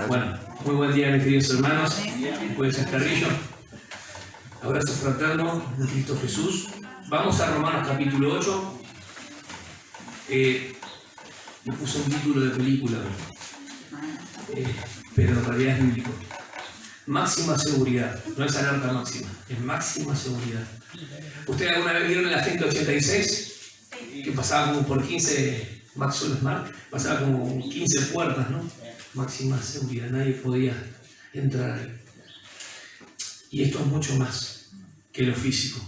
Bueno, muy buen día, mis queridos hermanos. Jueves Carrillo. Abrazo fraterno de Cristo Jesús. Vamos a Romanos capítulo 8. Le puse un título de película, pero en realidad es bíblico. Máxima seguridad. No es alerta máxima, es máxima seguridad. ¿Ustedes alguna vez vieron la Agenda 86? Que pasaba como por 15, Maxwell Smart, pasaba como 15 puertas, ¿no? Máxima seguridad, nadie podía entrar ahí. Y esto es mucho más que lo físico.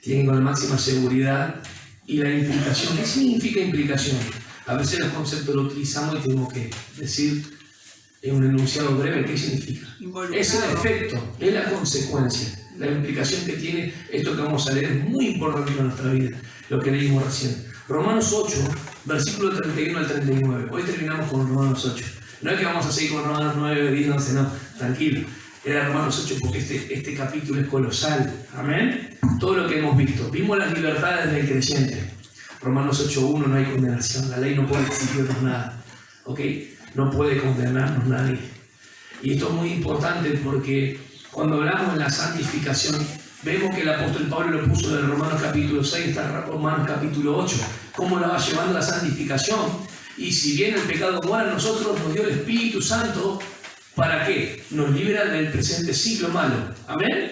Tienen con la máxima seguridad y la implicación. ¿Qué significa implicación? A veces los conceptos los utilizamos y tenemos que decir en un enunciado breve qué significa. Es el efecto, es la consecuencia. La implicación que tiene esto que vamos a leer es muy importante en nuestra vida, lo que leímos recién. Romanos 8, versículo 31 al 39. Hoy terminamos con Romanos 8. No es que vamos a seguir con Romanos 9, 10, 11, no, tranquilo. Era Romanos 8 porque este capítulo es colosal. Amén. Todo lo que hemos visto. Vimos las libertades del creyente. Romanos 8.1, no hay condenación. La ley no puede exigirnos nada. ¿Ok? No puede condenarnos nadie. Y esto es muy importante porque cuando hablamos de la santificación, vemos que el apóstol Pablo lo puso en Romanos capítulo 6 hasta Romanos capítulo 8. Cómo la va llevando la santificación. Y si bien el pecado mora en nosotros, nos dio el Espíritu Santo. ¿Para qué? Nos libra del presente siglo malo. ¿Amén?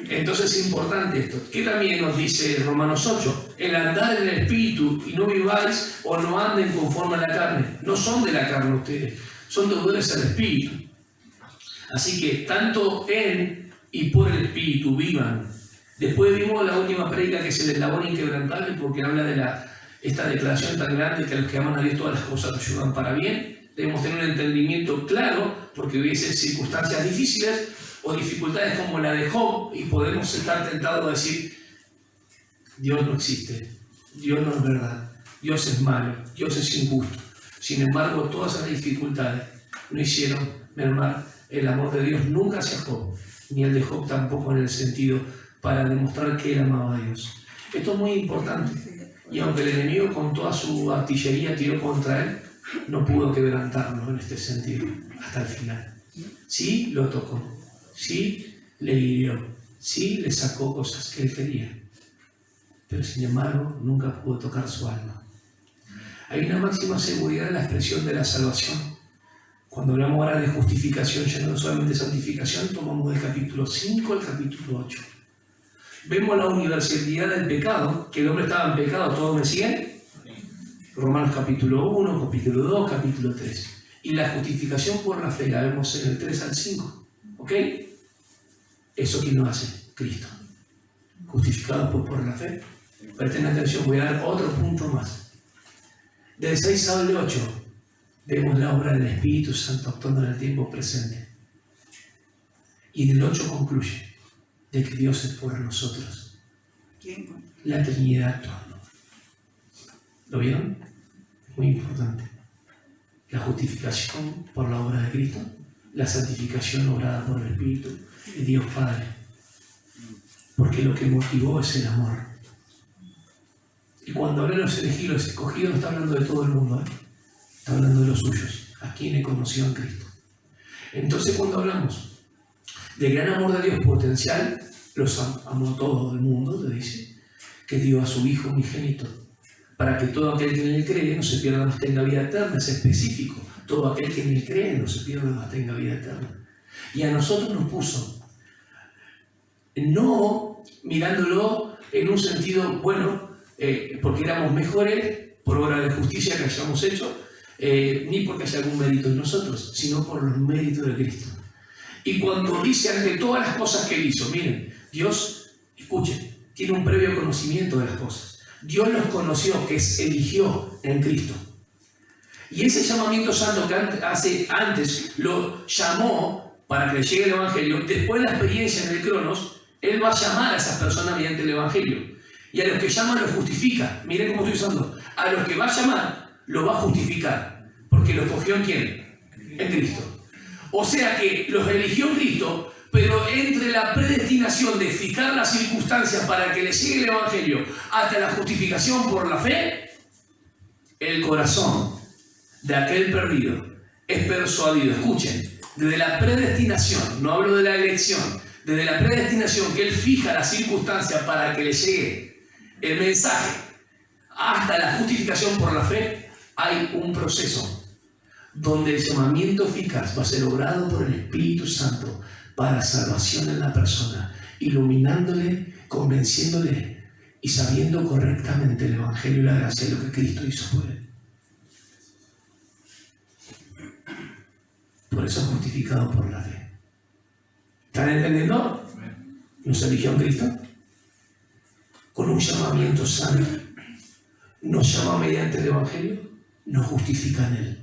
Entonces es importante esto. ¿Qué también nos dice Romanos 8? El andar en el Espíritu y no viváis o no anden conforme a la carne. No son de la carne ustedes, son deudores al Espíritu. Así que tanto en y por el Espíritu vivan. Después vimos la última prédica que es el eslabón inquebrantable porque habla de esta declaración tan grande que a los que aman a Dios todas las cosas nos ayudan para bien. Debemos tener un entendimiento claro porque hubiese circunstancias difíciles o dificultades como la de Job y podemos estar tentados a decir Dios no existe, Dios no es verdad, Dios es malo, Dios es injusto. Sin embargo, todas esas dificultades no hicieron mermar el amor de Dios nunca hacia Job, ni el de Job tampoco en el sentido para demostrar que él amaba a Dios. Esto es muy importante y aunque el enemigo con toda su artillería tiró contra él, no pudo quebrantarlo en este sentido hasta el final. Sí lo tocó, sí le hirió, sí le sacó cosas que él quería, pero sin embargo nunca pudo tocar su alma. Hay una máxima seguridad en la expresión de la salvación. Cuando hablamos ahora de justificación, ya no solamente santificación, tomamos del capítulo 5 al capítulo 8. Vemos la universalidad del pecado, que el hombre estaba en pecado, ¿todos me siguen? Romanos capítulo 1, capítulo 2, capítulo 3. Y la justificación por la fe la vemos en el 3 al 5. ¿Ok? ¿Eso quién lo hace? Cristo. Justificados por la fe. Presten atención, voy a dar otro punto más. Del 6 al 8 vemos la obra del Espíritu Santo actuando en el tiempo presente. Y en el 8 concluye de que Dios es por nosotros. La Trinidad actuando. ¿Lo vieron? Muy importante. La justificación por la obra de Cristo, la santificación obrada por el Espíritu y Dios Padre. Porque lo que motivó es el amor. Y cuando habla de los elegidos, los escogidos, no está hablando de todo el mundo, está hablando de los suyos, a quienes conoció en Cristo. Entonces cuando hablamos del gran amor de Dios potencial, los amó todo el mundo, le dice, que dio a su Hijo unigénito, para que todo aquel que en él cree no se pierda más, tenga vida eterna. Es específico. Todo aquel que en él cree no se pierda más, tenga vida eterna. Y a nosotros nos puso, no mirándolo en un sentido bueno, porque éramos mejores por obra de justicia que hayamos hecho, ni porque haya algún mérito en nosotros, sino por los méritos de Cristo. Y cuando dice ante todas las cosas que él hizo, miren, Dios, escuchen, tiene un previo conocimiento de las cosas. Dios los conoció, que eligió en Cristo. Y ese llamamiento santo que hace antes lo llamó para que le llegue el Evangelio. Después de la experiencia en el Cronos, Él va a llamar a esas personas mediante el Evangelio. Y a los que llama los justifica. Miren cómo estoy usando. A los que va a llamar, los va a justificar. Porque los cogió en ¿quién? En Cristo. O sea que los eligió en Cristo, pero entre la predestinación de fijar las circunstancias para que le llegue el Evangelio hasta la justificación por la fe, el corazón de aquel perdido es persuadido, escuchen, desde la predestinación, no hablo de la elección, desde la predestinación que Él fija las circunstancias para que le llegue el mensaje hasta la justificación por la fe, hay un proceso donde el llamamiento eficaz va a ser obrado por el Espíritu Santo para salvación en la persona, iluminándole, convenciéndole y sabiendo correctamente el Evangelio y la gracia de lo que Cristo hizo por él. Por eso es justificado por la fe. ¿Están entendiendo? Nos eligió en Cristo con un llamamiento santo. Nos llama mediante el Evangelio, nos justifica en Él.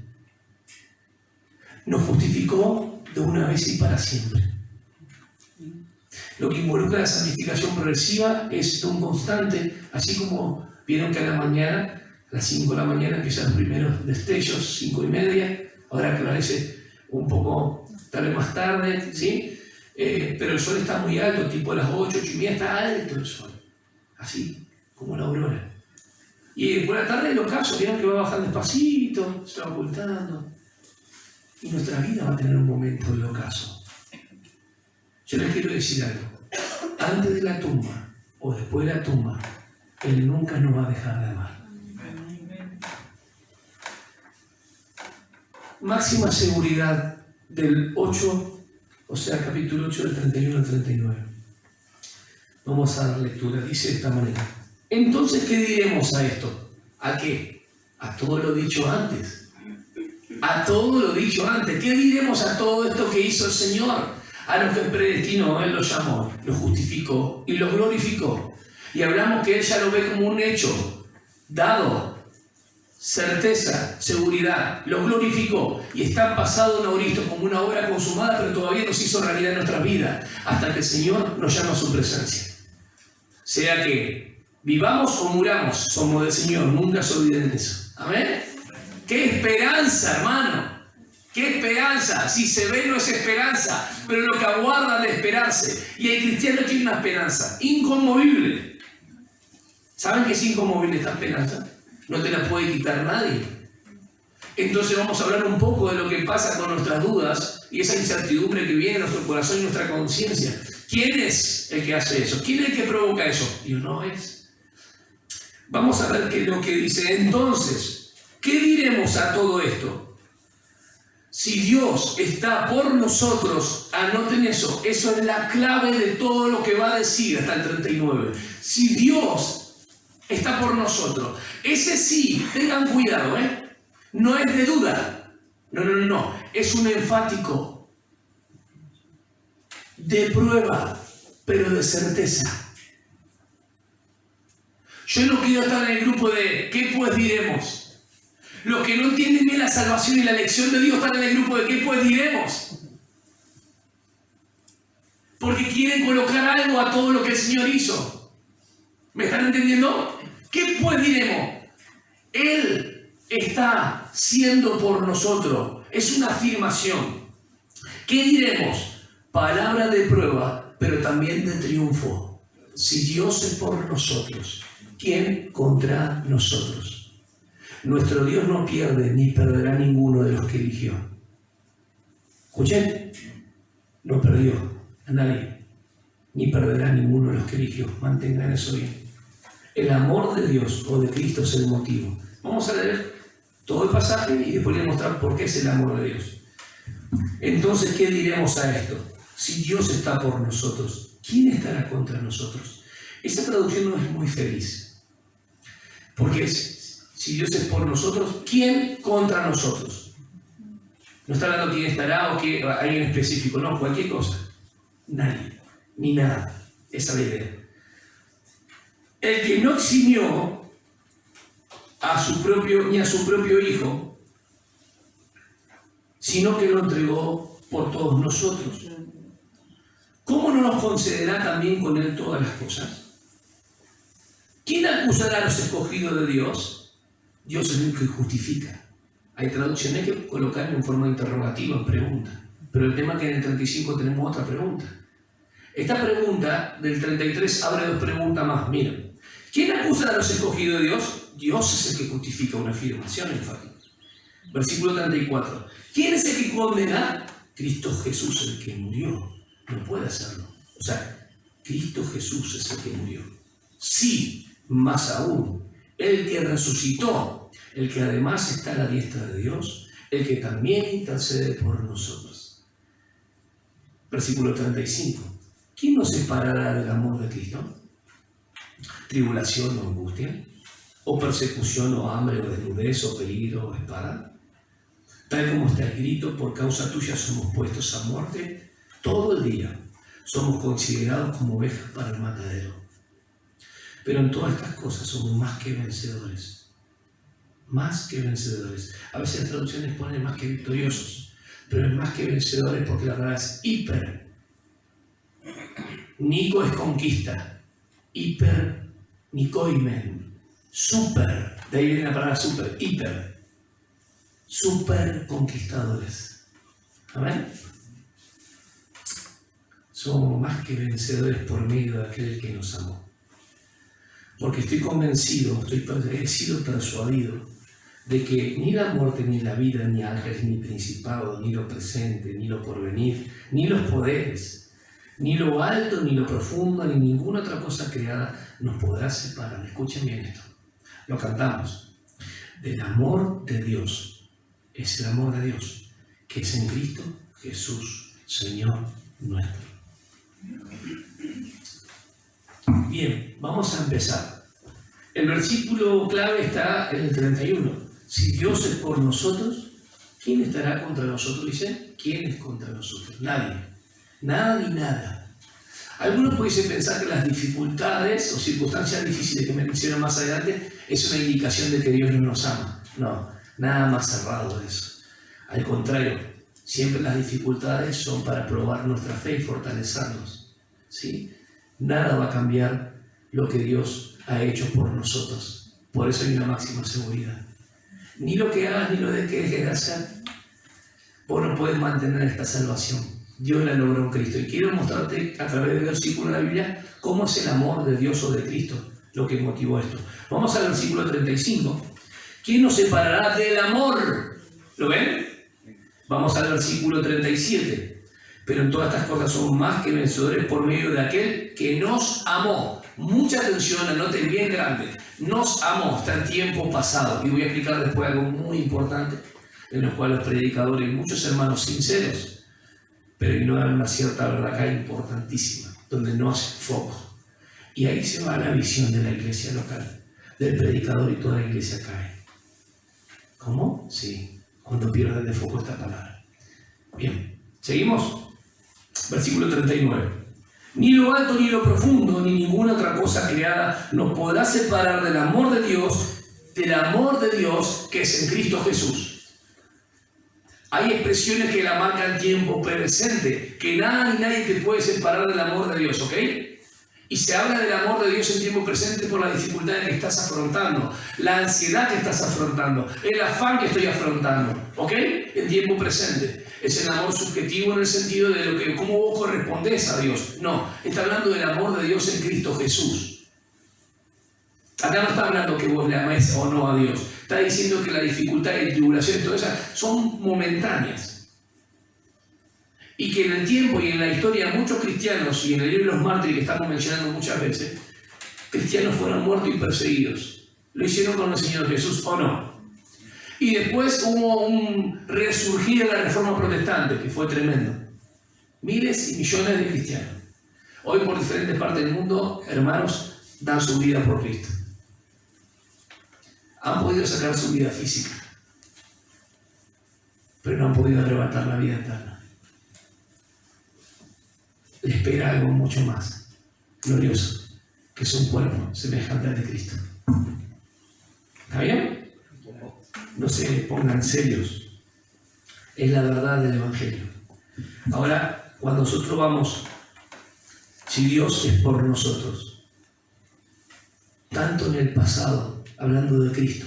Nos justificó de una vez y para siempre. Lo que involucra la santificación progresiva es un constante, así como vieron que a la mañana, a las 5 de la mañana empiezan los primeros destellos, 5:30, ahora que parece un poco, tal vez más tarde, ¿sí? Pero el sol está muy alto, tipo a las 8, 8:30, está alto el sol, así, como la aurora. Y por la tarde el ocaso, vieron que va bajando despacito, se va ocultando. Y nuestra vida va a tener un momento de ocaso. Yo les quiero decir algo. Antes de la tumba o después de la tumba, Él nunca nos va a dejar de amar. Máxima seguridad del 8, o sea, capítulo 8 del 31 al 39. Vamos a dar lectura. Dice de esta manera. Entonces, ¿qué diremos a esto? ¿A qué? A todo lo dicho antes. A todo lo dicho antes. ¿Qué diremos a todo esto que hizo el Señor? A los que predestinó, Él los llamó, los justificó y los glorificó. Y hablamos que Él ya lo ve como un hecho dado, certeza, seguridad, los glorificó y está pasado un auristo como una obra consumada, pero todavía no se hizo realidad en nuestras vidas hasta que el Señor nos llama a su presencia. Sea que vivamos o muramos, somos del Señor, nunca se olviden de eso. Amén. ¡Qué esperanza, hermano! ¡Qué esperanza! Si se ve no es esperanza, pero lo que aguarda de esperarse. Y el cristiano tiene una esperanza inconmovible. ¿Saben qué es inconmovible esta esperanza? No te la puede quitar nadie. Entonces vamos a hablar un poco de lo que pasa con nuestras dudas y esa incertidumbre que viene en nuestro corazón y nuestra conciencia. ¿Quién es el que hace eso? ¿Quién es el que provoca eso? Dios no es. Vamos a ver qué es lo que dice. Entonces, ¿qué diremos a todo esto? Si Dios está por nosotros, anoten eso, eso es la clave de todo lo que va a decir hasta el 39. Si Dios está por nosotros, ese sí, tengan cuidado, no es de duda, no, es un enfático de prueba, pero de certeza. Yo no quiero estar en el grupo de ¿qué pues diremos? Los que no entienden bien la salvación y la elección de Dios están en el grupo de ¿qué pues diremos? Porque quieren colocar algo a todo lo que el Señor hizo. ¿Me están entendiendo? ¿Qué pues diremos? Él está siendo por nosotros. Es una afirmación. ¿Qué diremos? Palabra de prueba, pero también de triunfo. Si Dios es por nosotros, ¿quién contra nosotros? Nuestro Dios no pierde ni perderá ninguno de los que eligió. ¿Escuchen? No perdió a nadie, ni perderá ninguno de los que eligió. Mantengan eso bien. El amor de Dios o de Cristo es el motivo. Vamos a leer todo el pasaje y después les voy a mostrar por qué es el amor de Dios. Entonces, ¿qué diremos a esto? Si Dios está por nosotros, ¿quién estará contra nosotros? Esa traducción no es muy feliz. Porque si Dios es por nosotros, ¿quién contra nosotros? No está hablando quién estará o que alguien específico, no, cualquier cosa. Nadie, ni nada. Esa es la idea. El que no eximió ni a su propio Hijo, sino que lo entregó por todos nosotros. ¿Cómo no nos concederá también con Él todas las cosas? ¿Quién acusará a los escogidos de Dios? Dios es el que justifica. Hay traducciones que colocan en forma interrogativa, en pregunta. Pero el tema es que en el 35 tenemos otra pregunta. Esta pregunta del 33 abre dos preguntas más. Miren, ¿quién acusa a los escogidos de Dios? Dios es el que justifica, una afirmación enfática. Versículo 34. ¿Quién es el que condena? Cristo Jesús, el que murió. No puede hacerlo. O sea, Cristo Jesús es el que murió. Sí, más aún, el que resucitó, el que además está a la diestra de Dios, el que también intercede por nosotros. Versículo 35. ¿Quién nos separará del amor de Cristo? ¿Tribulación o angustia? ¿O persecución o hambre o desnudez o peligro o espada? Tal como está escrito, por causa tuya somos puestos a muerte todo el día. Somos considerados como ovejas para el matadero. Pero en todas estas cosas somos más que vencedores. Más que vencedores. A veces las traducciones ponen más que victoriosos, pero es más que vencedores porque la palabra es hiper. Nico es conquista. Hiper, nikoimen. Super. De ahí viene la palabra super. Hiper. Super conquistadores. Amén. Somos más que vencedores por medio de aquel que nos amó. Porque estoy convencido, he sido persuadido de que ni la muerte, ni la vida, ni ángeles, ni principados, ni lo presente, ni lo porvenir, ni los poderes, ni lo alto, ni lo profundo, ni ninguna otra cosa creada nos podrá separar. Escuchen bien esto. Lo cantamos. Del amor de Dios. Es el amor de Dios, que es en Cristo Jesús, Señor nuestro. Bien, vamos a empezar. El versículo clave está en el 31. Si Dios es por nosotros, ¿quién estará contra nosotros? Dice, ¿quién es contra nosotros? Nadie. Nada ni nada. Algunos pudiesen pensar que las dificultades o circunstancias difíciles que me menciono más adelante es una indicación de que Dios no nos ama. No, nada más cerrado de eso. Al contrario, siempre las dificultades son para probar nuestra fe y fortalecernos. ¿Sí? Nada va a cambiar lo que Dios ha hecho por nosotros. Por eso hay una máxima seguridad. Ni lo que hagas, ni lo que dejes de hacer, vos no puedes mantener esta salvación. Dios la logró en Cristo. Y quiero mostrarte a través del versículo de la Biblia cómo es el amor de Dios o de Cristo lo que motivó esto. Vamos al versículo 35. ¿Quién nos separará del amor? ¿Lo ven? Vamos al versículo 37. Pero en todas estas cosas somos más que vencedores por medio de aquel que nos amó. Mucha atención, anoten bien grande. Nos amó, está en tiempo pasado. Y voy a explicar después algo muy importante, en lo cual los predicadores y muchos hermanos sinceros, pero ignoran una cierta verdad acá importantísima, donde no hacen foco. Y ahí se va la visión de la iglesia local, del predicador, y toda la iglesia cae. ¿Cómo? Sí, cuando pierden de foco esta palabra. Bien, ¿seguimos? Versículo 39. Ni lo alto, ni lo profundo, ni ninguna otra cosa creada nos podrá separar del amor de Dios que es en Cristo Jesús. Hay expresiones que la marcan tiempo presente, que nada ni nadie te puede separar del amor de Dios, ¿ok? Y se habla del amor de Dios en tiempo presente por la dificultad que estás afrontando, la ansiedad que estás afrontando, el afán que estoy afrontando, ¿ok? En tiempo presente. Es el amor subjetivo en el sentido de lo que, cómo vos correspondés a Dios. No, está hablando del amor de Dios en Cristo Jesús. Acá no está hablando que vos le amáis o no a Dios. Está diciendo que la dificultad y tribulación y todo eso son momentáneas. Y que en el tiempo y en la historia muchos cristianos, y en el libro de los mártires que estamos mencionando muchas veces, cristianos fueron muertos y perseguidos. ¿Lo hicieron con el Señor Jesús o no? Y después hubo un resurgir de la Reforma Protestante, que fue tremendo. Miles y millones de cristianos. Hoy por diferentes partes del mundo, hermanos, dan su vida por Cristo. Han podido sacar su vida física, pero no han podido arrebatar la vida eterna. Le espera algo mucho más glorioso, que es un cuerpo semejante al de Cristo. ¿Está bien? No se pongan serios. Es la verdad del Evangelio. Ahora, cuando nosotros vamos, si Dios es por nosotros, tanto en el pasado, hablando de Cristo,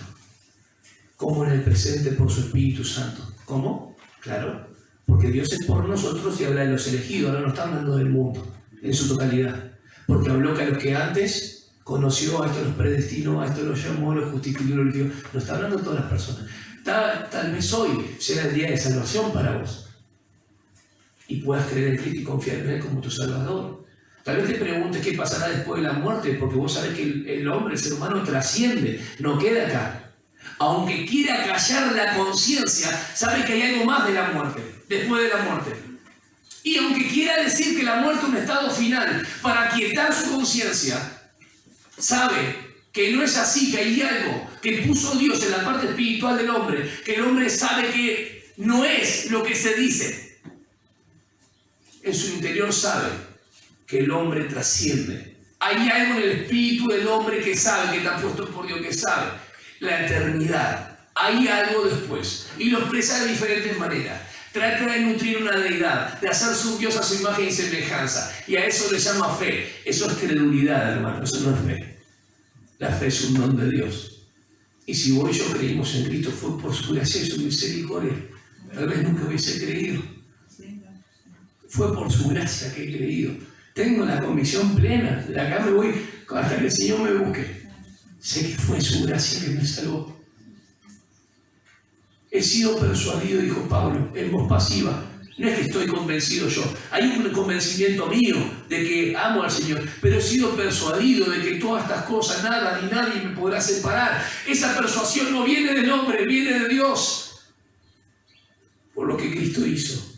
como en el presente por su Espíritu Santo. ¿Cómo? Claro, porque Dios es por nosotros y habla de los elegidos. Ahora no está hablando del mundo en su totalidad, porque habló que a los que antes conoció, a estos los predestinó, a estos los llamó, los justificó, los eligió. No está hablando de todas las personas. Tal vez hoy sea el día de salvación para vos y puedas creer en Cristo y confiar en Él como tu Salvador. Tal vez te preguntes qué pasará después de la muerte, porque vos sabés que el hombre, el ser humano, trasciende, no queda acá. Aunque quiera callar la conciencia, sabe que hay algo más de la muerte, después de la muerte. Y aunque quiera decir que la muerte es un estado final para aquietar su conciencia, sabe que no es así, que hay algo que puso Dios en la parte espiritual del hombre, que el hombre sabe que no es lo que se dice. En su interior sabe que el hombre trasciende. Hay algo en el espíritu del hombre que sabe, que está puesto por Dios, que sabe la eternidad. Hay algo después. Y lo expresa de diferentes maneras. Trata de nutrir una deidad, de hacerse un Dios a su imagen y semejanza. Y a eso le llama fe. Eso es credulidad, hermano. Eso no es fe. La fe es un don de Dios. Y si vos y yo creímos en Cristo, fue por su gracia y su misericordia. Tal vez nunca hubiese creído. Fue por su gracia que he creído. Tengo la convicción plena. De acá me voy hasta que el Señor me busque. Sé que fue su gracia que me salvó. He sido persuadido, dijo Pablo, en voz pasiva. No es que estoy convencido yo. Hay un convencimiento mío de que amo al Señor, pero he sido persuadido de que todas estas cosas, nada ni nadie me podrá separar. Esa persuasión no viene del hombre, viene de Dios. Por lo que Cristo hizo.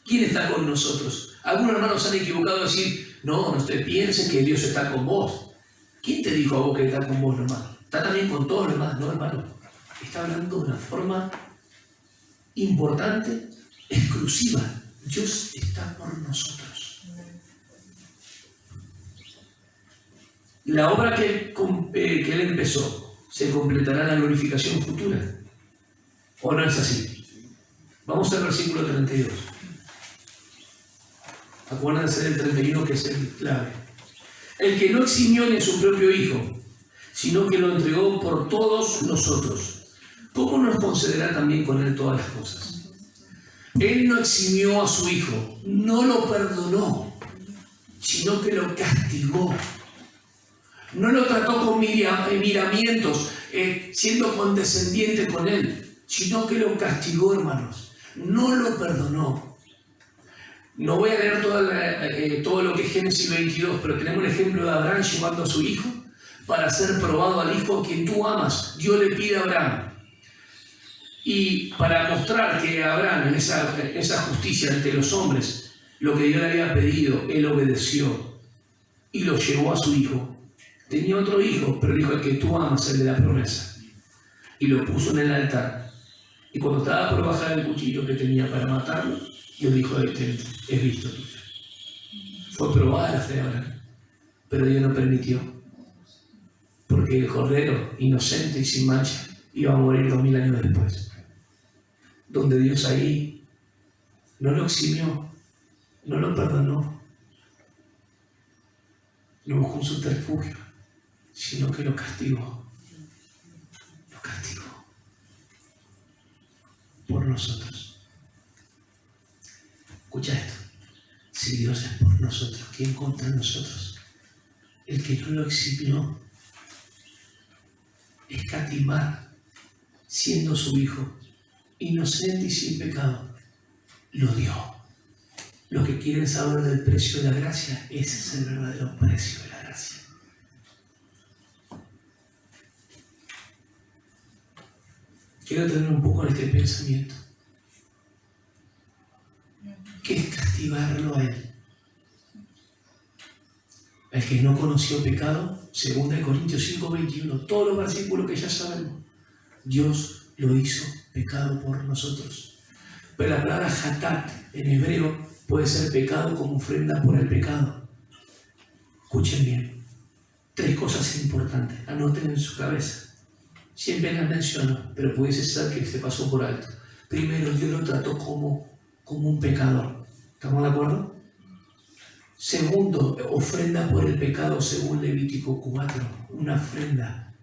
¿Quién está con nosotros? Algunos hermanos se han equivocado a decir, no te pienses que Dios está con vos. ¿Quién te dijo a vos que está con vos, hermano? Está también con todos los demás, no, hermano. Está hablando de una forma importante, exclusiva. Dios está por nosotros. La obra que Él empezó se completará en la glorificación futura. ¿O no es así? Vamos al versículo 32. Acuérdense del 31 que es el clave. El que no eximió ni a su propio Hijo, sino que lo entregó por todos nosotros, ¿cómo nos concederá también con Él todas las cosas? Él no eximió a su Hijo, no lo perdonó, sino que lo castigó. No lo trató con miramientos, siendo condescendiente con Él, sino que lo castigó, hermanos. No lo perdonó. No voy a leer todo lo que es Génesis 22, pero tenemos el ejemplo de Abraham llevando a su hijo para ser probado al hijo a quien tú amas. Dios le pide a Abraham. Y para mostrar que Abraham, en esa justicia ante los hombres, lo que Dios le había pedido, él obedeció y lo llevó a su hijo. Tenía otro hijo, pero el hijo al que tú amas, el de la promesa. Y lo puso en el altar. Y cuando estaba por bajar el cuchillo que tenía para matarlo, Dios dijo, he visto tu fe. Fue probada la fe de Abraham, pero Dios no permitió. Porque el cordero, inocente y sin mancha, iba a morir 2000 años después. Donde Dios ahí no lo eximió, no lo perdonó, no buscó un subterfugio, sino que lo castigó. Lo castigó por nosotros. Escucha esto. Si Dios es por nosotros, ¿quién contra nosotros? El que no lo eximió, escatimar, siendo su hijo, inocente y sin pecado, lo dio. Los que quieren saber del precio de la gracia, ese es el verdadero precio de la gracia. Quiero tener un poco en este pensamiento. ¿Qué es castigarlo a Él? El que no conoció pecado, 2 Corintios 5:21, todos los versículos que ya sabemos. Dios lo hizo pecado por nosotros. Pero la palabra hatat en hebreo puede ser pecado como ofrenda por el pecado. Escuchen bien. 3 cosas importantes. Anoten en su cabeza. Siempre las menciono, pero pudiese ser que se pasó por alto. Primero, Dios lo trató como un pecador. ¿Estamos de acuerdo? Segundo, ofrenda por el pecado según Levítico 4. Una ofrenda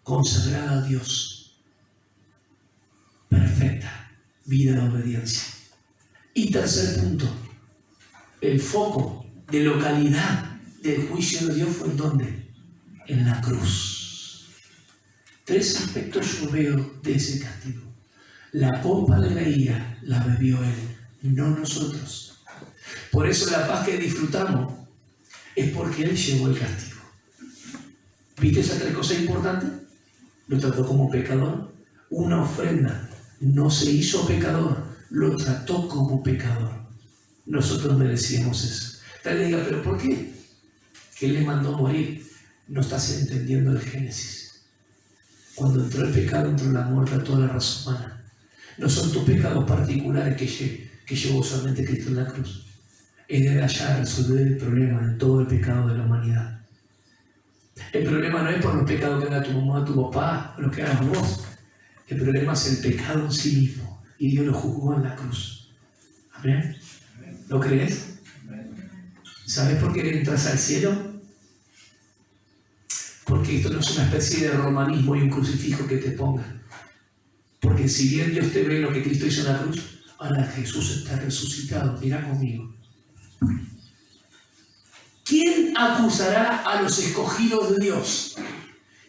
consagrada a Dios. Perfecta. Vida de obediencia. Y tercer punto. El foco de localidad del juicio de Dios fue ¿en dónde? En la cruz. 3 aspectos yo veo de ese castigo. La copa de la ira la bebió Él, no nosotros. Por eso la paz que disfrutamos es porque Él llevó el castigo. ¿Viste esas 3 cosas importantes? Lo trató como pecador. Una ofrenda. No se hizo pecador, lo trató como pecador. Nosotros merecíamos eso. Tal vez diga, ¿pero por qué? Que Él le mandó morir. No estás entendiendo el Génesis. Cuando entró el pecado, entró la muerte a toda la raza humana. No son tus pecados particulares que llevó solamente Cristo en la cruz. Es de allá resolver el problema de todo el pecado de la humanidad. El problema no es por los pecados que haga tu mamá, tu papá, o los que hagas vos. El problema es el pecado en sí mismo. Y Dios lo juzgó en la cruz. ¿Amén? ¿Lo crees? ¿Sabes por qué entras al cielo? Porque esto no es una especie de romanismo y un crucifijo que te ponga. Porque si bien Dios te ve lo que Cristo hizo en la cruz, ahora Jesús está resucitado. Mira conmigo. ¿Quién acusará a los escogidos de Dios?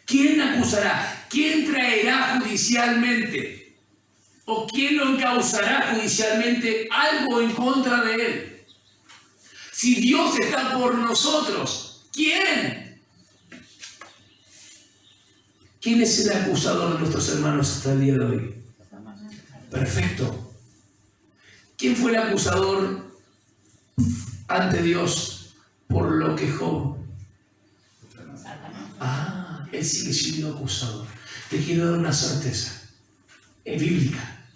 ¿Quién acusará? ¿Quién traerá judicialmente? ¿O quién lo encausará judicialmente algo en contra de Él? Si Dios está por nosotros, ¿quién? ¿Quién es el acusador de nuestros hermanos hasta el día de hoy? Perfecto. ¿Quién fue el acusador ante Dios por lo que Job? Él sigue siendo acusador. Te quiero dar una certeza. Es bíblica.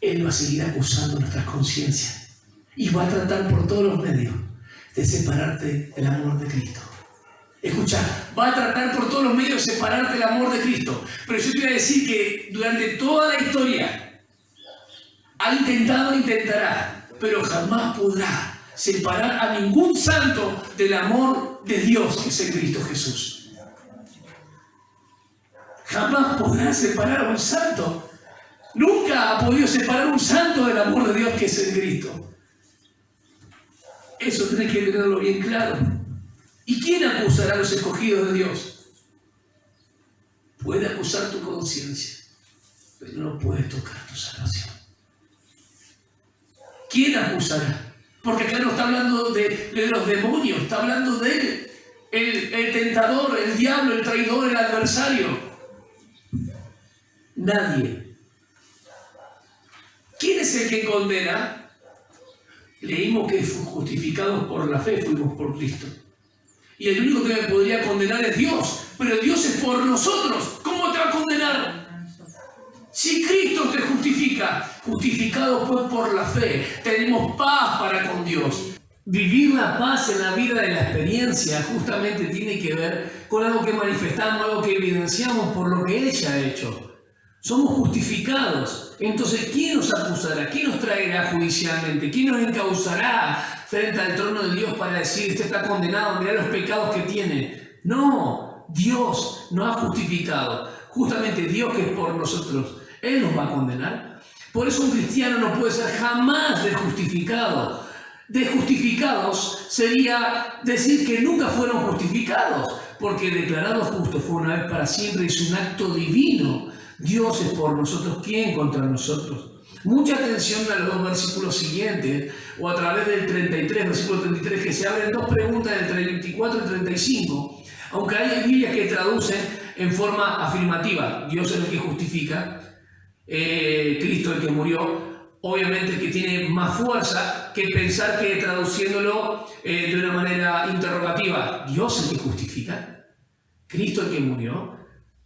Él va a seguir acusando nuestras conciencias y va a tratar por todos los medios de separarte del amor de Cristo. Escucha, va a tratar por todos los medios de separarte del amor de Cristo. Pero yo te voy a decir que durante toda la historia ha intentado e intentará, pero jamás podrá separar a ningún santo del amor de Dios que es en Cristo Jesús. Jamás podrá separar a un santo. Nunca ha podido separar a un santo del amor de Dios que es en Cristo. Eso tenés que tenerlo bien claro. ¿Y quién acusará a los escogidos de Dios? Puede acusar tu conciencia, pero no puede tocar tu salvación. ¿Quién acusará? Porque acá no está hablando de los demonios, está hablando de él, el tentador, el diablo, el traidor, el adversario. Nadie. ¿Quién es el que condena? Leímos que justificados por la fe fuimos por Cristo. Y el único que me podría condenar es Dios. Pero Dios es por nosotros. ¿Cómo te va a condenar? Si Cristo te justifica, justificados pues por la fe, tenemos paz para con Dios. Vivir la paz en la vida de la experiencia justamente tiene que ver con algo que manifestamos, algo que evidenciamos por lo que Él ya ha hecho. Somos justificados. Entonces, ¿quién nos acusará? ¿Quién nos traerá judicialmente? ¿Quién nos encausará frente al trono de Dios para decir, usted está condenado, mirá los pecados que tiene? No, Dios nos ha justificado. Justamente Dios que es por nosotros, Él nos va a condenar. Por eso un cristiano no puede ser jamás desjustificado. Desjustificados sería decir que nunca fueron justificados, porque declarado justo fue una vez para siempre, es un acto divino. Dios es por nosotros, ¿quién contra nosotros? Mucha atención a los 2 versículos siguientes, o a través del 33, versículo 33, que se abren 2 preguntas del 34 y 35, aunque hay Biblias que traducen en forma afirmativa, Dios es el que justifica, Cristo el que murió, obviamente que tiene más fuerza que pensar que traduciéndolo de una manera interrogativa, Dios el que justifica, Cristo el que murió.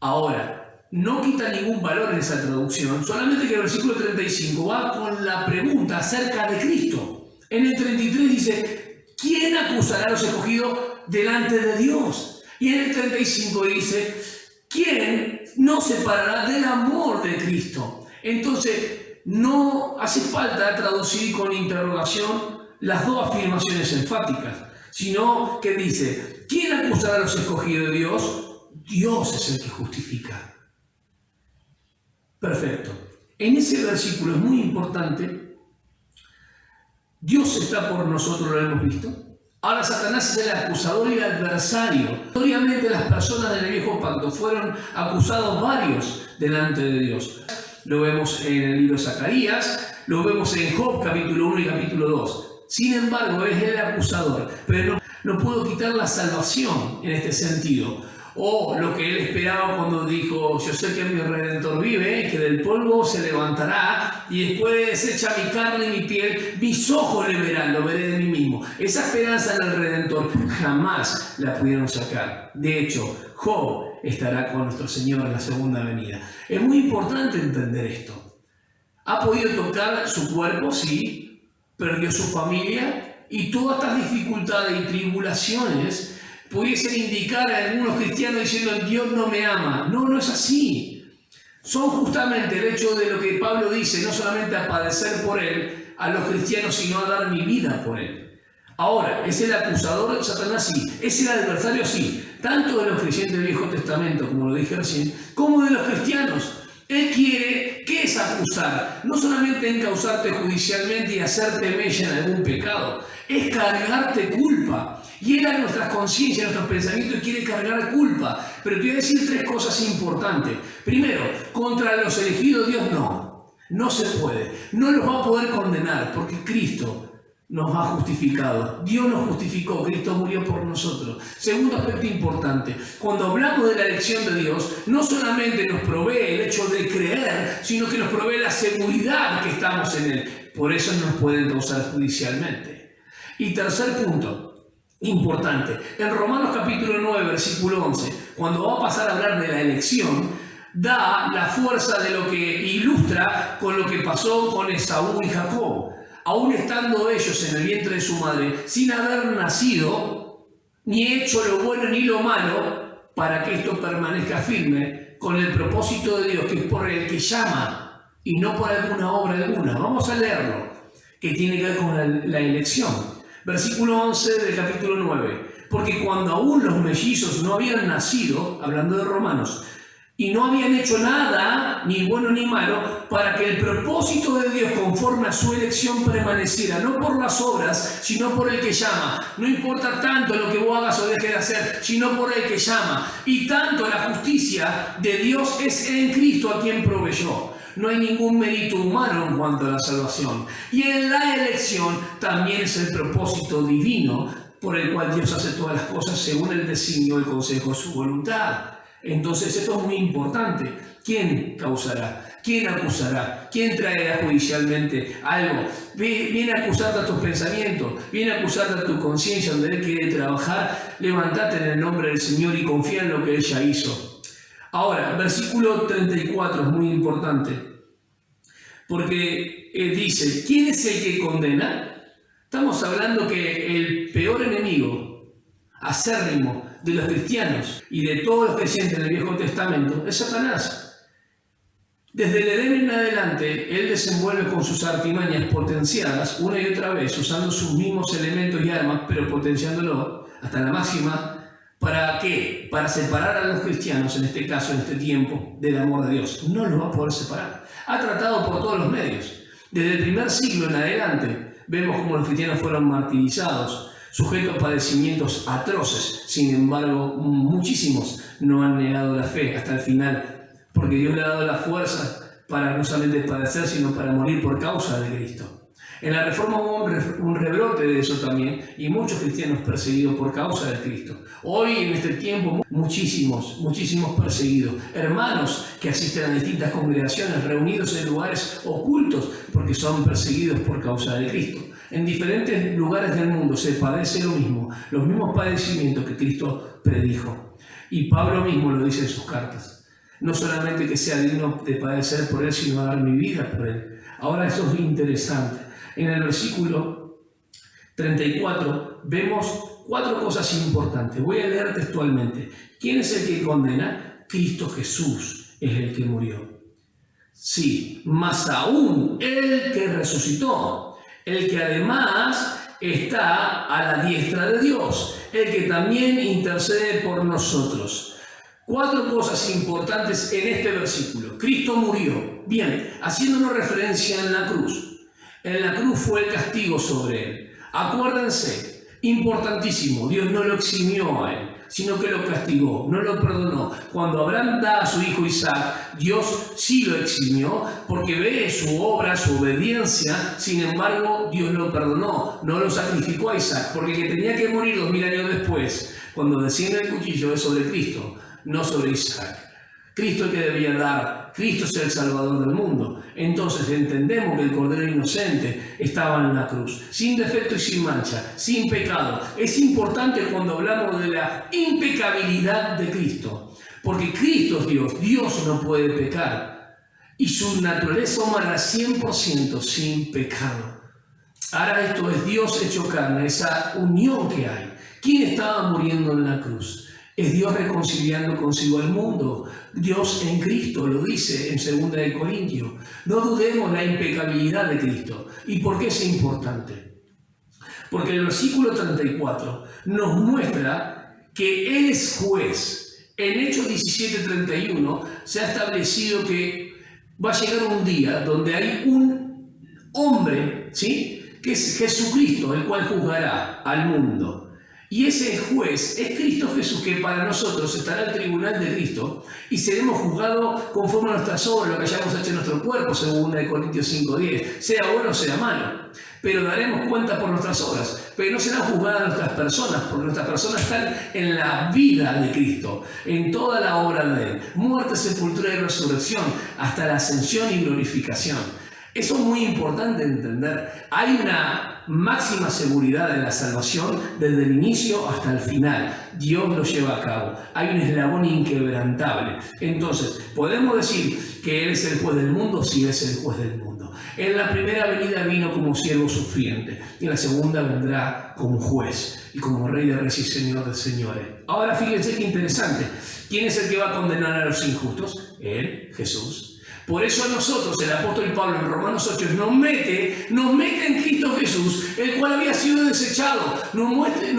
Ahora, no quita ningún valor en esa traducción, solamente que el versículo 35 va con la pregunta acerca de Cristo. En el 33 dice, ¿quién acusará a los escogidos delante de Dios? Y en el 35 dice, ¿quién nos separará del amor de Cristo? Entonces, no hace falta traducir con interrogación las 2 afirmaciones enfáticas, sino que dice, ¿quién acusará a los escogidos de Dios? Dios es el que justifica. Perfecto. En ese versículo es muy importante. Dios está por nosotros, lo hemos visto. Ahora Satanás es el acusador y el adversario. Obviamente las personas del viejo pacto fueron acusados varios delante de Dios. Lo vemos en el libro de Zacarías, lo vemos en Job capítulo 1 y capítulo 2. Sin embargo, es el acusador, pero no pudo quitar la salvación en este sentido. O lo que él esperaba cuando dijo: yo sé que mi Redentor vive, que del polvo se levantará y después desecha mi carne y mi piel, mis ojos le verán, lo veré de mí mismo. Esa esperanza en el Redentor jamás la pudieron sacar. De hecho, Job estará con nuestro Señor en la segunda venida. Es muy importante entender esto. ¿Ha podido tocar su cuerpo? Sí. Perdió su familia, y todas estas dificultades y tribulaciones pudiesen indicar a algunos cristianos diciendo: Dios no me ama. No, no es así. Son justamente el hecho de lo que Pablo dice, no solamente a padecer por él, a los cristianos, sino a dar mi vida por él. Ahora, ¿es el acusador de Satanás? Sí. ¿Es el adversario? Sí. Tanto de los creyentes del Viejo Testamento, como lo dije recién, como de los cristianos. Él quiere, ¿qué es acusar? No solamente encausarte judicialmente y hacerte mella en algún pecado, es cargarte culpa. Y él a nuestras conciencias, a nuestros pensamientos, quiere cargar culpa. Pero te voy a decir tres cosas importantes. Primero, contra los elegidos Dios no se puede. No los va a poder condenar, porque Cristo nos ha justificado. Dios nos justificó, Cristo murió por nosotros. Segundo aspecto importante, cuando hablamos de la elección de Dios, no solamente nos provee el hecho de creer, sino que nos provee la seguridad que estamos en Él. Por eso nos pueden causar judicialmente. Y tercer punto importante, en Romanos capítulo 9, versículo 11, cuando va a pasar a hablar de la elección, da la fuerza de lo que ilustra con lo que pasó con Esaú y Jacob. Aún estando ellos en el vientre de su madre, sin haber nacido, ni hecho lo bueno ni lo malo, para que esto permanezca firme, con el propósito de Dios, que es por el que llama, y no por alguna obra alguna. Vamos a leerlo, que tiene que ver con la elección. Versículo 11 del capítulo 9. Porque cuando aún los mellizos no habían nacido, hablando de Romanos, y no habían hecho nada, ni bueno ni malo, para que el propósito de Dios conforme a su elección permaneciera, no por las obras, sino por el que llama. No importa tanto lo que vos hagas o dejes de hacer, sino por el que llama. Y tanto la justicia de Dios es en Cristo, a quien proveyó. No hay ningún mérito humano en cuanto a la salvación. Y en la elección también es el propósito divino por el cual Dios hace todas las cosas según el designio y el consejo de su voluntad. Entonces esto es muy importante. ¿Quién causará? ¿Quién acusará? ¿Quién traerá judicialmente algo? Viene a acusarte a tus pensamientos, viene a acusarte a tu conciencia donde Él quiere trabajar. Levántate en el nombre del Señor y confía en lo que Él ya hizo. Ahora, versículo 34 es muy importante, porque dice: ¿quién es el que condena? Estamos hablando que el peor enemigo acérrimo de los cristianos y de todos los creyentes del Viejo Testamento es Satanás. Desde el Edén en adelante, él desenvuelve con sus artimañas potenciadas una y otra vez, usando sus mismos elementos y armas, pero potenciándolo hasta la máxima. ¿Para qué? Para separar a los cristianos, en este caso, en este tiempo, del amor de Dios. No los va a poder separar. Ha tratado por todos los medios. Desde el primer siglo en adelante, vemos cómo los cristianos fueron martirizados, sujetos a padecimientos atroces. Sin embargo, muchísimos no han negado la fe hasta el final, porque Dios le ha dado la fuerza para no solamente padecer, sino para morir por causa de Cristo. En la Reforma hubo un rebrote de eso también, y muchos cristianos perseguidos por causa de Cristo. Hoy, en este tiempo, muchísimos perseguidos. Hermanos que asisten a distintas congregaciones, reunidos en lugares ocultos, porque son perseguidos por causa de Cristo. En diferentes lugares del mundo se padece lo mismo, los mismos padecimientos que Cristo predijo. Y Pablo mismo lo dice en sus cartas. No solamente que sea digno de padecer por Él, sino dar mi vida por Él. Ahora eso es interesante. En el versículo 34 vemos 4 cosas importantes. Voy a leer textualmente. ¿Quién es el que condena? Cristo Jesús es el que murió. Sí, más aún el que resucitó, el que además está a la diestra de Dios, el que también intercede por nosotros. 4 cosas importantes en este versículo. Cristo murió. Bien, haciéndonos referencia en la cruz. En la cruz fue el castigo sobre Él. Acuérdense Importantísimo, Dios no lo eximió a él, sino que lo castigó, no lo perdonó. Cuando Abraham da a su hijo Isaac, Dios sí lo eximió porque ve su obra, su obediencia. Sin embargo, Dios lo perdonó, no lo sacrificó a Isaac, porque el que tenía que morir 2000 años después, cuando desciende el cuchillo, es sobre Cristo, no sobre Isaac. Cristo es el que debía dar, Cristo es el Salvador del mundo. Entonces entendemos que el Cordero Inocente estaba en la cruz, sin defecto y sin mancha, sin pecado. Es importante cuando hablamos de la impecabilidad de Cristo, porque Cristo es Dios, Dios no puede pecar, y su naturaleza humana es 100% sin pecado. Ahora esto es Dios hecho carne, esa unión que hay. ¿Quién estaba muriendo en la cruz? Es Dios reconciliando consigo al mundo. Dios en Cristo lo dice en 2 Corintios. No dudemos la impecabilidad de Cristo. ¿Y por qué es importante? Porque el versículo 34 nos muestra que Él es juez. En Hechos 17:31 se ha establecido que va a llegar un día donde hay un hombre, ¿sí?, que es Jesucristo, el cual juzgará al mundo. Y ese juez es Cristo Jesús, que para nosotros estará el tribunal de Cristo y seremos juzgados conforme a nuestras obras, lo que hayamos hecho en nuestro cuerpo, según 2 Corintios 5:10, sea bueno o sea malo. Pero daremos cuenta por nuestras obras, pero no serán juzgadas nuestras personas, porque nuestras personas están en la vida de Cristo, en toda la obra de Él, muerte, sepultura y resurrección, hasta la ascensión y glorificación. Eso es muy importante entender. Hay una máxima seguridad de la salvación desde el inicio hasta el final. Dios lo lleva a cabo. Hay un eslabón inquebrantable. Entonces, ¿podemos decir que Él es el juez del mundo? Sí, es el juez del mundo. En la primera venida vino como siervo sufriente, y en la segunda vendrá como juez y como Rey de Reyes y Señor de Señores. Ahora fíjense qué interesante. ¿Quién es el que va a condenar a los injustos? Él, Jesús. Por eso a nosotros, el apóstol Pablo en Romanos 8 nos mete en Cristo Jesús, el cual había sido desechado, nos mete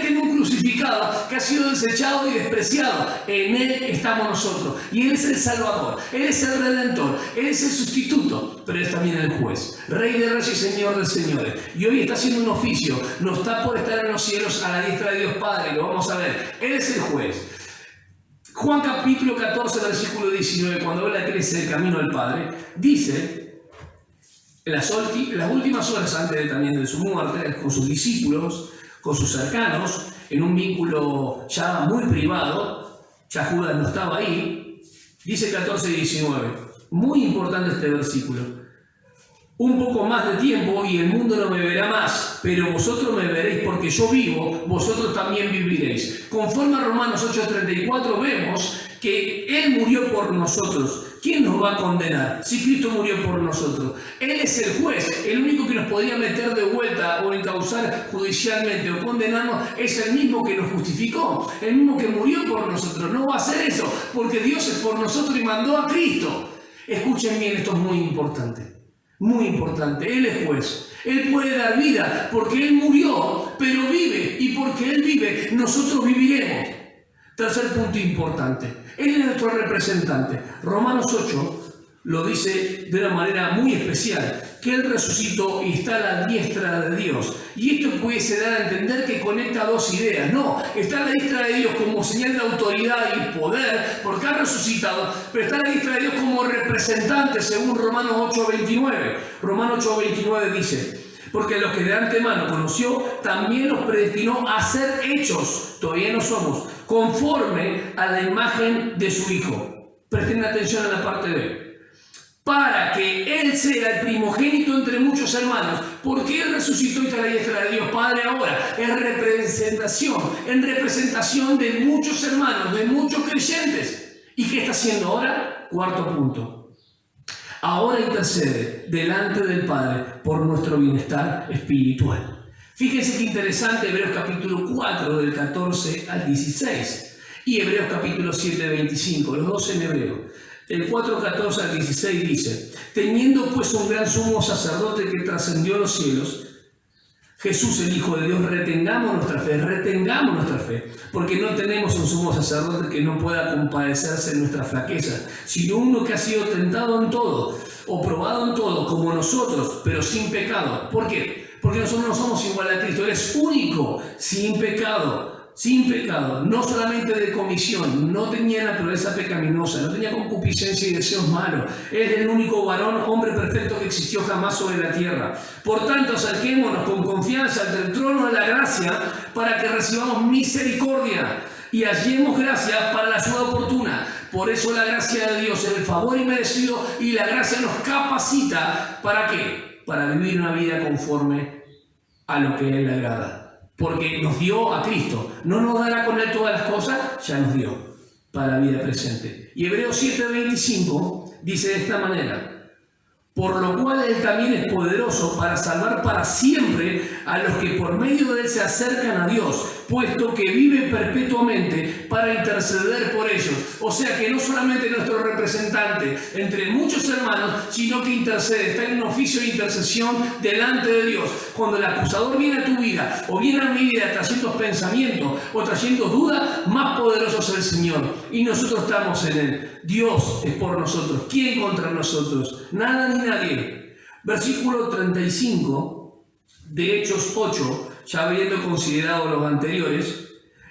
en un crucificado que ha sido desechado y despreciado. En Él estamos nosotros, y Él es el Salvador, Él es el Redentor, Él es el sustituto, pero es también el juez, Rey de Reyes y Señor de Señores. Y hoy está haciendo un oficio, no está por estar en los cielos a la diestra de Dios Padre, lo vamos a ver. Él es el juez. Juan capítulo 14, versículo 19, cuando habla que Él es el camino al Padre, dice, en las últimas horas antes también de su muerte, con sus discípulos, con sus cercanos, en un vínculo ya muy privado, ya Judas no estaba ahí, dice 14 y 19, muy importante este versículo. Un poco más de tiempo y el mundo no me verá más, pero vosotros me veréis porque yo vivo, vosotros también viviréis. Conforme a Romanos 8:34 vemos que Él murió por nosotros. ¿Quién nos va a condenar si Cristo murió por nosotros? Él es el juez, el único que nos podría meter de vuelta o encausar judicialmente o condenarnos es el mismo que nos justificó, el mismo que murió por nosotros. No va a hacer eso porque Dios es por nosotros y mandó a Cristo. Escuchen bien, esto es muy importante. Muy importante, Él es juez, Él puede dar vida porque Él murió, pero vive, y porque Él vive, nosotros viviremos. Tercer punto importante, Él es nuestro representante. Romanos 8 lo dice de una manera muy especial, que Él resucitó y está a la diestra de Dios. Y esto puede dar a entender que conecta dos ideas. No, está a la diestra de Dios como señal de autoridad y poder, porque ha resucitado, pero está a la diestra de Dios como representante, según Romanos 8:29. Romanos 8:29 dice, porque los que de antemano conoció, también los predestinó a ser hechos, todavía no somos, conforme a la imagen de su Hijo. Presten atención a la parte B. Para que Él sea el primogénito entre muchos hermanos, porque Él resucitó y está a la diestra de Dios Padre ahora, en representación de muchos hermanos, de muchos creyentes. ¿Y qué está haciendo ahora? Cuarto punto. Ahora intercede delante del Padre por nuestro bienestar espiritual. Fíjense qué interesante, Hebreos capítulo 4, del 14 al 16, y Hebreos capítulo 7, 25, los dos en hebreo. El 4:14 al 16 dice, teniendo pues un gran sumo sacerdote que trascendió los cielos, Jesús el Hijo de Dios, retengamos nuestra fe, porque no tenemos un sumo sacerdote que no pueda compadecerse de nuestra flaqueza, sino uno que ha sido tentado en todo, o probado en todo, como nosotros, pero sin pecado. ¿Por qué? Porque nosotros no somos igual a Cristo. Él es único, sin pecado, no solamente de comisión, no tenía naturaleza pecaminosa, no tenía concupiscencia y deseos malos. Él es el único varón, hombre perfecto que existió jamás sobre la tierra. Por tanto, acerquémonos con confianza ante el trono de la gracia para que recibamos misericordia y hallemos gracia para la ayuda oportuna. Por eso la gracia de Dios es el favor inmerecido y la gracia nos capacita, ¿para qué? Para vivir una vida conforme a lo que a Él le agrada. Porque nos dio a Cristo. No nos dará con Él todas las cosas, ya nos dio para la vida presente. Y Hebreos 7:25 dice de esta manera: por lo cual Él también es poderoso para salvar para siempre a los que por medio de Él se acercan a Dios, puesto que vive perpetuamente para interceder por ellos. O sea que no solamente nuestro representante entre muchos hermanos, sino que intercede, está en un oficio de intercesión delante de Dios. Cuando el acusador viene a tu vida o viene a mi vida trayendo pensamientos o trayendo dudas, más poderoso es el Señor. Y nosotros estamos en Él. Dios es por nosotros. ¿Quién contra nosotros? Nada ni nadie. Versículo 35 de Hechos 8, ya habiendo considerado los anteriores,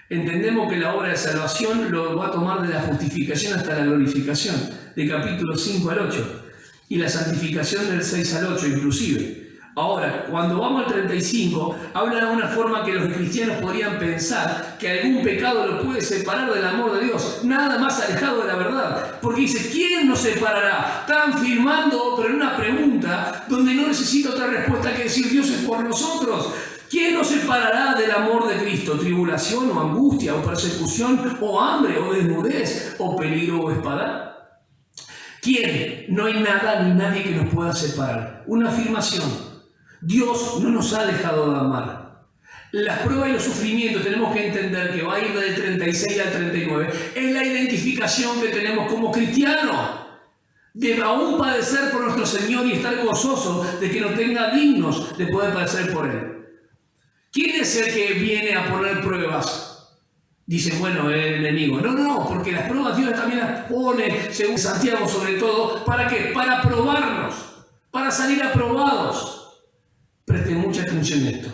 entendemos que la obra de salvación lo va a tomar de la justificación hasta la glorificación, de capítulo 5 al 8, y la santificación del 6 al 8 inclusive. Ahora, cuando vamos al 35, habla de una forma que los cristianos podrían pensar que algún pecado lo puede separar del amor de Dios. Nada más alejado de la verdad. Porque dice, ¿quién nos separará? Están firmando, pero en una pregunta donde no necesita otra respuesta que decir, Dios es por nosotros. ¿Quién nos separará del amor de Cristo? ¿Tribulación o angustia o persecución o hambre o desnudez o peligro o espada? ¿Quién? No hay nada ni nadie que nos pueda separar. Una afirmación. Dios no nos ha dejado de amar. Las pruebas y los sufrimientos tenemos que entender que va a ir del 36 al 39. Es la identificación que tenemos como cristianos. De aún padecer por nuestro Señor y estar gozosos de que nos tenga dignos de poder padecer por Él. ¿Quién es el que viene a poner pruebas? Dicen, bueno, el enemigo. No, porque las pruebas Dios también las pone, según Santiago sobre todo, ¿para qué? Para probarnos, para salir aprobados. Presten mucha atención a esto.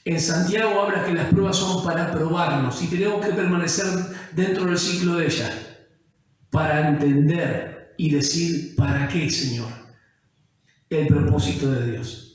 En Santiago habla que las pruebas son para probarnos y tenemos que permanecer dentro del ciclo de ellas para entender y decir, ¿para qué, Señor? El propósito de Dios.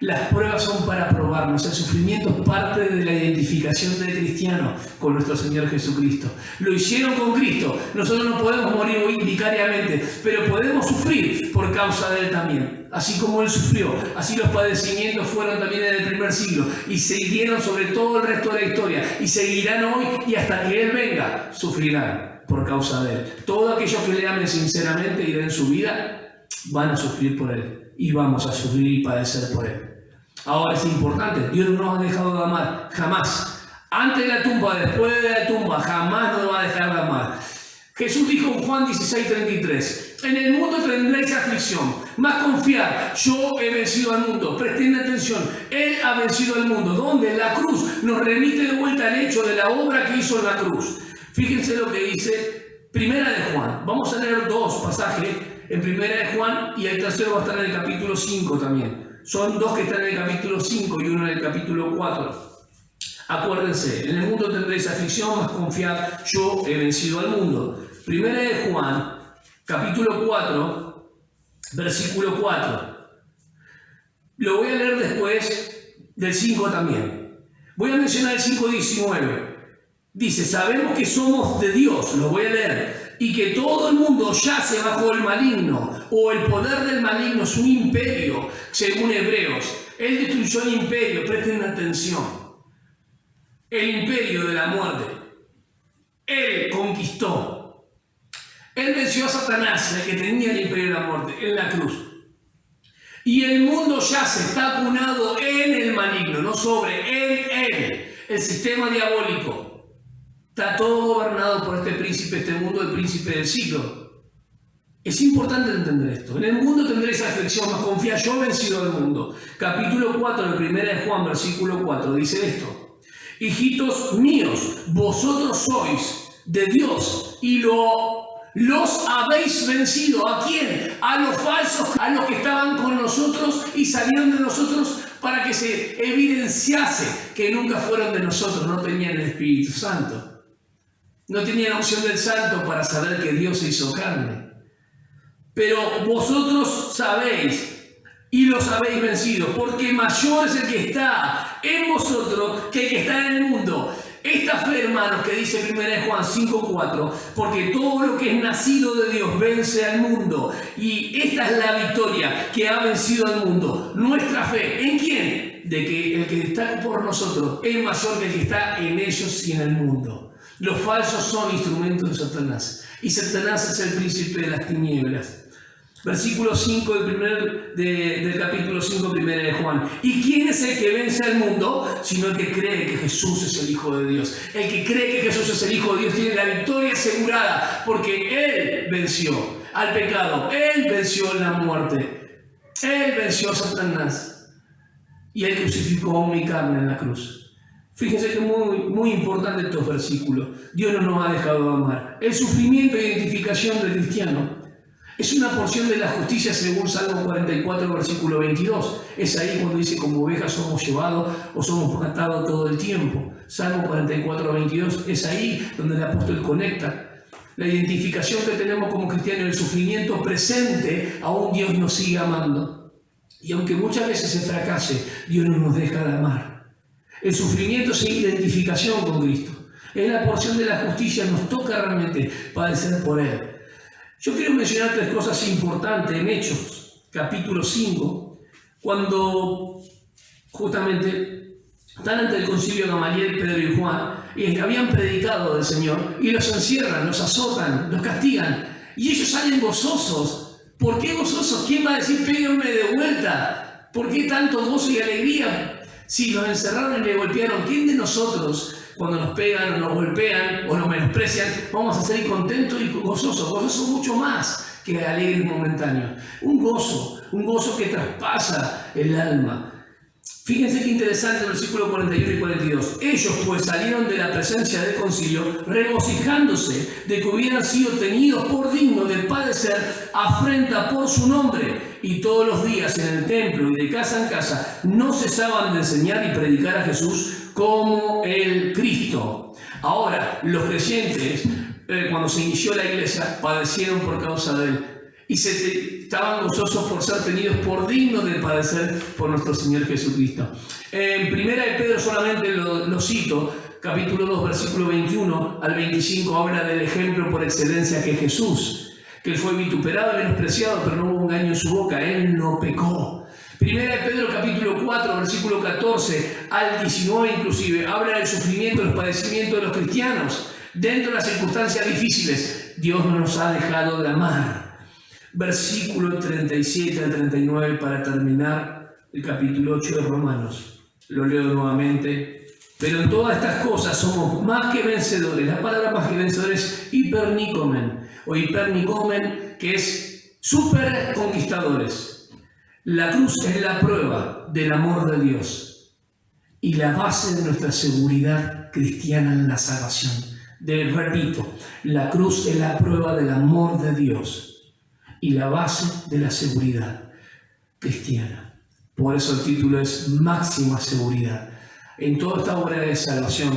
Las pruebas son para probarnos. El sufrimiento es parte de la identificación del cristiano con nuestro Señor Jesucristo. Lo hicieron con Cristo. Nosotros no podemos morir vicariamente, pero podemos sufrir por causa de Él también. Así como Él sufrió, así los padecimientos fueron también en el primer siglo y siguieron sobre todo el resto de la historia y seguirán hoy y hasta que Él venga, sufrirán por causa de Él. Todos aquellos que le amen sinceramente y den su vida, van a sufrir por Él y vamos a sufrir y padecer por Él. Ahora es importante, Dios no nos ha dejado de amar, jamás. Antes de la tumba, después de la tumba, jamás nos va a dejar de amar. Jesús dijo en Juan 16:33, en el mundo tendréis aflicción, mas confiad, yo he vencido al mundo. Presten atención, Él ha vencido al mundo. ¿Dónde? La cruz nos remite de vuelta al hecho de la obra que hizo en la cruz. Fíjense lo que dice Primera de Juan. Vamos a leer dos pasajes en Primera de Juan y el tercero va a estar en el capítulo 5 también. Son dos que están en el capítulo 5 y uno en el capítulo 4. Acuérdense, en el mundo tendréis aflicción, mas confiad, yo he vencido al mundo. Primera de Juan, capítulo 4, versículo 4. Lo voy a leer después del 5 también. Voy a mencionar el 5:19. Dice, sabemos que somos de Dios, lo voy a leer, y que todo el mundo yace bajo el maligno, o el poder del maligno es un imperio, según Hebreos. Él destruyó el imperio, presten atención. El imperio de la muerte. Él conquistó. Él venció a Satanás, el que tenía el imperio de la muerte, en la cruz. Y el mundo yace, está acunado en el maligno, no sobre él, el sistema diabólico. Está todo gobernado por este príncipe, este mundo, el príncipe del siglo. Es importante entender esto. En el mundo tendréis aflicción, mas confiad, yo he vencido al mundo. Capítulo 4 de Primera de Juan, versículo 4, dice esto. Hijitos míos, vosotros sois de Dios y los habéis vencido. ¿A quién? A los falsos, a los que estaban con nosotros y salieron de nosotros para que se evidenciase que nunca fueron de nosotros, no tenían el Espíritu Santo. No tenían la unción del Santo para saber que Dios se hizo carne. Pero vosotros sabéis y los habéis vencido, porque mayor es el que está en vosotros que el que está en el mundo. Esta fe, hermanos, que dice 1 Juan 5:4, porque todo lo que es nacido de Dios vence al mundo. Y esta es la victoria que ha vencido al mundo. Nuestra fe, ¿en quién? De que el que está por nosotros es mayor que el que está en ellos y en el mundo. Los falsos son instrumentos de Satanás. Y Satanás es el príncipe de las tinieblas. Versículo 5 del capítulo 5, 1 de Juan. ¿Y quién es el que vence al mundo? Sino el que cree que Jesús es el Hijo de Dios. El que cree que Jesús es el Hijo de Dios tiene la victoria asegurada, porque Él venció al pecado. Él venció la muerte. Él venció a Satanás. Y Él crucificó mi carne en la cruz. Fíjense que es muy importante estos versículos. Dios no nos ha dejado de amar. El sufrimiento e identificación del cristiano es una porción de la justicia según Salmo 44, versículo 22. Es ahí cuando dice, como ovejas somos llevados o somos tratados todo el tiempo. Salmo 44, 22. Es ahí donde el apóstol conecta la identificación que tenemos como cristianos, el sufrimiento presente, aún Dios nos sigue amando. Y aunque muchas veces se fracase, Dios no nos deja de amar. El sufrimiento es identificación con Cristo. Es la porción de la justicia, nos toca realmente padecer por Él. Yo quiero mencionar tres cosas importantes en Hechos, capítulo 5, cuando justamente están ante el concilio Gamaliel, Pedro y Juan, y habían predicado del Señor, y los encierran, los azotan, los castigan, y ellos salen gozosos. ¿Por qué gozosos? ¿Quién va a decir, péguenme de vuelta? ¿Por qué tanto gozo y alegría? Si los encerraron y le golpearon, ¿quién de nosotros, cuando nos pegan o nos golpean o nos menosprecian, vamos a salir contentos y gozosos? Gozosos mucho más que alegres momentáneos. Un gozo que traspasa el alma. Fíjense qué interesante el versículo 41 y 42. Ellos pues salieron de la presencia del concilio regocijándose de que hubieran sido tenidos por dignos de padecer afrenta por su nombre. Y todos los días en el templo y de casa en casa no cesaban de enseñar y predicar a Jesús como el Cristo. Ahora, los creyentes, cuando se inició la iglesia, padecieron por causa de Él. Y estaban gozosos por ser tenidos por dignos de padecer por nuestro Señor Jesucristo. En Primera de Pedro solamente lo cito, capítulo 2, versículo 21 al 25, habla del ejemplo por excelencia que es Jesús, que Él fue vituperado y menospreciado, pero no hubo engaño en su boca, Él no pecó. Primera de Pedro, capítulo 4, versículo 14 al 19 inclusive, habla del sufrimiento, los padecimientos de los cristianos. Dentro de las circunstancias difíciles, Dios no nos ha dejado de amar. Versículo 37 al 39 para terminar el capítulo 8 de Romanos. Lo leo nuevamente. Pero en todas estas cosas somos más que vencedores. La palabra más que vencedores es hipernicomen, o hipernicomen, que es super conquistadores. La cruz es la prueba del amor de Dios y la base de nuestra seguridad cristiana en la salvación. Repito, la cruz es la prueba del amor de Dios y la base de la seguridad cristiana. Por eso el título es Máxima Seguridad. En toda esta obra de salvación,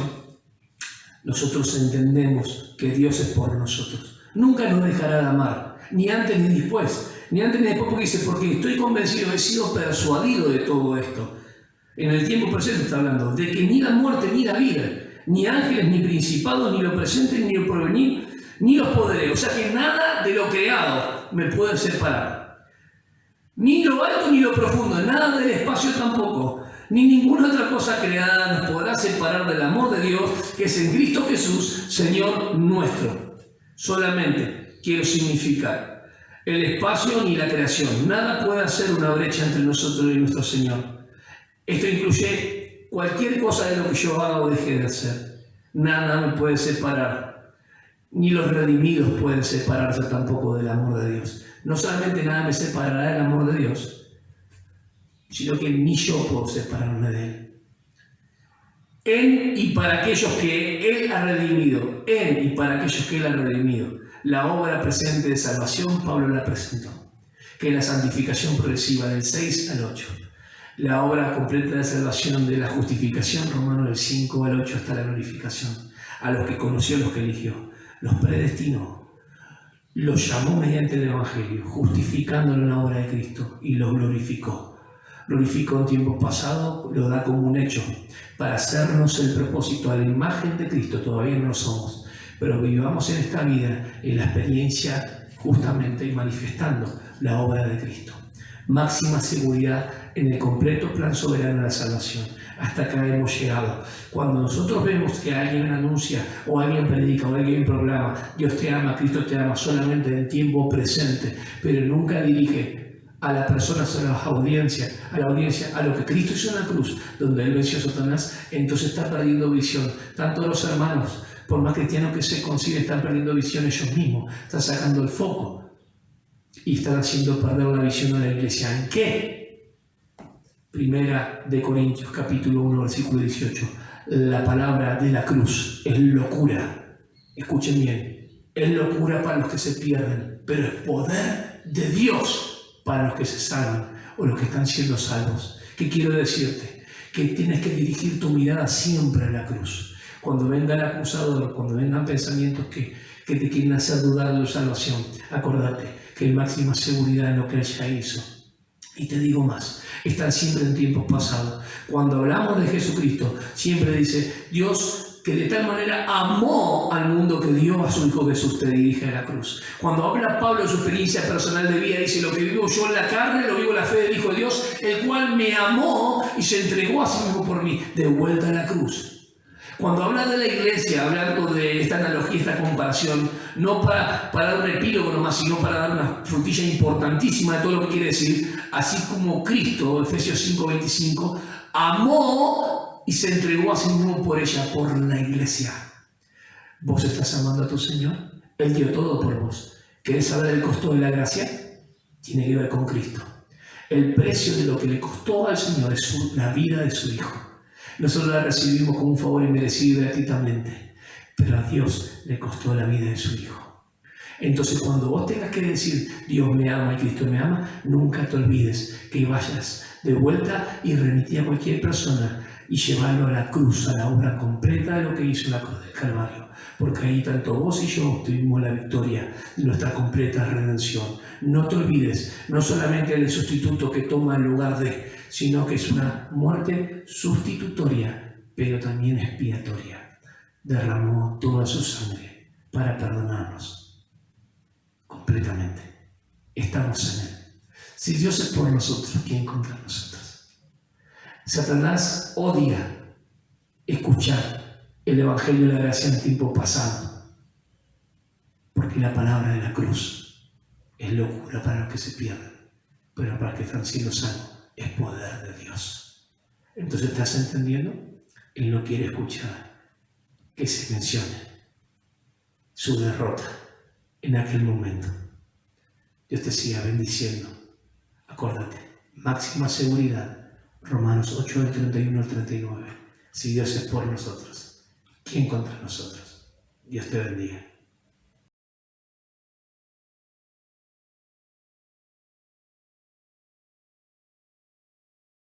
nosotros entendemos que Dios es por nosotros. Nunca nos dejará de amar, ni antes ni después. Ni antes ni después, porque dice, porque estoy convencido, he sido persuadido de todo esto. En el tiempo presente está hablando, de que ni la muerte ni la vida, ni ángeles, ni principados, ni lo presente, ni lo porvenir, ni los poderes. O sea que nada de lo creado me puede separar. Ni lo alto ni lo profundo, nada del espacio tampoco. Ni ninguna otra cosa creada nos podrá separar del amor de Dios que es en Cristo Jesús, Señor nuestro. Solamente quiero significar el espacio ni la creación. Nada puede hacer una brecha entre nosotros y nuestro Señor. Esto incluye cualquier cosa de lo que yo haga o deje de hacer. Nada me puede separar. Ni los redimidos pueden separarse tampoco del amor de Dios. No solamente nada me separará del amor de Dios, sino que ni yo puedo separarme de Él. En y para aquellos que Él ha redimido, en y para aquellos que Él ha redimido, la obra presente de salvación, Pablo la presentó, que es la santificación progresiva del 6 al 8. La obra completa de la salvación, de la justificación, Romanos del 5 al 8 hasta la glorificación. A los que conoció, a los que eligió, los predestinó, los llamó mediante el Evangelio, justificándolo en la obra de Cristo y los glorificó. Glorificó en tiempos pasados, lo da como un hecho, para hacernos el propósito a la imagen de Cristo. Todavía no lo somos, pero vivamos en esta vida, en la experiencia justamente y manifestando la obra de Cristo. Máxima seguridad en el completo plan soberano de la salvación. Hasta acá hemos llegado. Cuando nosotros vemos que alguien anuncia, o alguien predica, o alguien proclama, Dios te ama, Cristo te ama, solamente en tiempo presente, pero nunca dirige a las personas, a la audiencia, a lo que Cristo hizo en la cruz, donde Él venció a Satanás, entonces está perdiendo visión. Tanto los hermanos, por más cristianos que se consideren, están perdiendo visión ellos mismos, están sacando el foco y están haciendo perder la visión a la iglesia. ¿En qué? Primera de Corintios, capítulo 1, versículo 18. La palabra de la cruz es locura. Escuchen bien. Es locura para los que se pierden, pero es poder de Dios para los que se salvan o los que están siendo salvos. ¿Qué quiero decirte? Que tienes que dirigir tu mirada siempre a la cruz. Cuando venga el acusador, cuando vengan pensamientos que te quieren hacer dudar de la salvación, acordate que hay máxima seguridad en lo que Él ya hizo. Y te digo más, están siempre en tiempos pasados. Cuando hablamos de Jesucristo, siempre dice, Dios que de tal manera amó al mundo que dio a su Hijo Jesús, te dirige a la cruz. Cuando habla Pablo de su experiencia personal de vida, dice, lo que vivo yo en la carne, lo vivo en la fe del Hijo de Dios, el cual me amó y se entregó a sí mismo por mí, de vuelta a la cruz. Cuando habla de la iglesia, hablando de esta analogía, esta comparación, no para dar un epílogo nomás, sino para dar una frutilla importantísima de todo lo que quiere decir, así como Cristo, Efesios 5:25, amó y se entregó a sí mismo por ella, por la iglesia. ¿Vos estás amando a tu Señor? Él dio todo por vos. ¿Querés saber el costo de la gracia? Tiene que ver con Cristo. El precio de lo que le costó al Señor es la vida de su Hijo. Nosotros la recibimos como un favor inmerecido y gratuitamente, pero a Dios le costó la vida de su Hijo. Entonces, cuando vos tengas que decir, Dios me ama y Cristo me ama, nunca te olvides que vayas de vuelta y remitir a cualquier persona y llevarlo a la cruz, a la obra completa de lo que hizo la cruz del Calvario. Porque ahí tanto vos y yo tuvimos la victoria de nuestra completa redención. No te olvides, no solamente el sustituto que toma el lugar de, sino que es una muerte sustitutoria, pero también expiatoria. Derramó toda su sangre para perdonarnos completamente. Estamos en Él. Si Dios es por nosotros, ¿quién contra nosotros? Satanás odia escuchar el Evangelio de la gracia en tiempo pasado, porque la palabra de la cruz es locura para los que se pierden, pero para los que están siendo salvos es poder de Dios. Entonces, ¿estás entendiendo? Él no quiere escuchar que se mencione su derrota en aquel momento. Dios te siga bendiciendo. Acuérdate, máxima seguridad, Romanos 8, del 31 al 39. Si Dios es por nosotros, ¿quién contra nosotros? Dios te bendiga.